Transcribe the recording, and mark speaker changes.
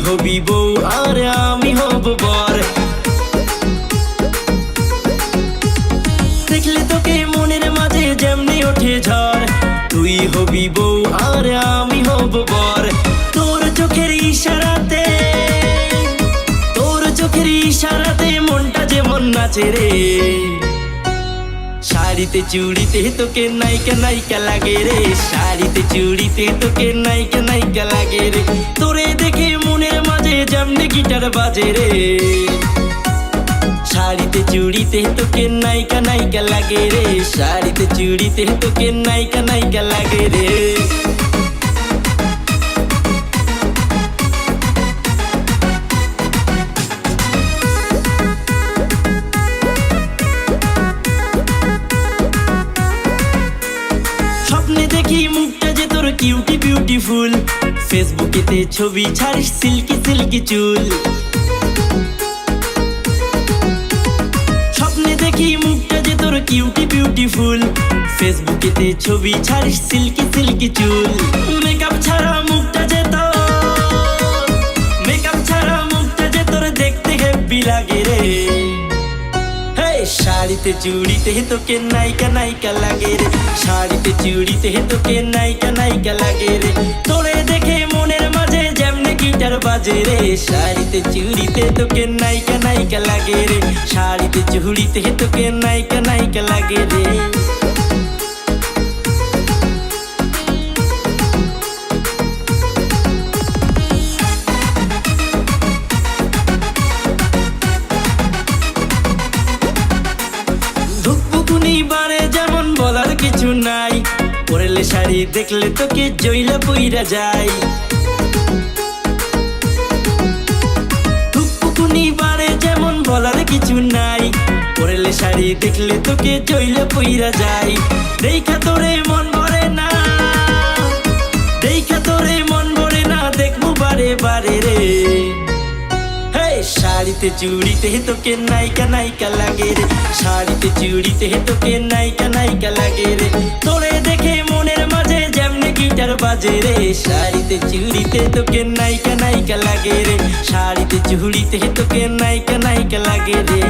Speaker 1: হবি বউ আর আমি হব বর। দেখলে তোকে মনের মাঝে যেমনি ওঠে ঝড়, তুই হবি বউ আর আমি হব বর। তোর চোখের ইশারাতে, তোর চোখের ইশারাতে মনটা যেমন নাচে রে। শাড়িতে চুড়িতে তোকে নায়িকা নায়িকা লাগে রে, শাড়িতে চুড়িতে তোকে নায়িকা নায়িকা লাগে রে। তোরে দেখে মনের মাঝে যেমনি গিটার বাজে রে। শাড়িতে চুড়িতে তোকে নায়িকা নায়িকা লাগে রে, শাড়িতে চুড়িতে তোকে নায়িকা নায়িকা লাগে রে। স্বপ্নে দেখি মুখটা যে তোর কিউটি বিউটিফুল, ফেসবুকেতে ছবি ছাড়িস সিল্কি সিল্কি চুল। স্বপ্নে দেখি মুখটা যে তোর কিউটি বিউটিফুল, ফেসবুকেতে ছবি ছাড়িস সিল্কি সিল্কি চুল। মেকআপ ছাড়া মুখটা যে তোর, মেকআপ ছাড়া মুখটা যে তোর দেখতে হেব্বি লাগে রে। শাড়িতে চুড়িতে তোকে নায়িকা নায়িকা লাগে রে, শাড়িতে চুড়িতে তোকে নায়িকা নায়িকা লাগে রে। তোরে দেখে মনের মাঝে যেমনি গিটার বাজে রে, শাড়িতে চুড়িতে তোকে নায়িকা নায়িকা লাগে রে, শাড়িতে চুড়িতে তোকে নায়িকা নায়িকা লাগে রে। বারে যেমন বলার কিছু নাই, পরলে শাড়ি দেখলে তোকে জইলা পইরা যায়। ধুকপুকুনি বারে যেমন বলার কিছু নাই, পরলে শাড়ি দেখলে তোকে জইলা পইরা যায়। দেখা তোরে মন ভরে না, দেখা তোরে মন ভরে না, দেখবো বারে বারে রে। শাড়িতে চুড়িতে তোকে নায়িকা নায়িকা লাগে রে, শাড়িতে চুড়িতে তোকে নায়িকা নায়িকা লাগে রে। তোরে দেখে মনের মাঝে যেমনি গিটার বাজে রে, শাড়িতে চুড়িতে তোকে নায়িকা নায়িকা লাগে রে, শাড়িতে চুড়িতে তোকে নায়িকা নায়িকা লাগে রে।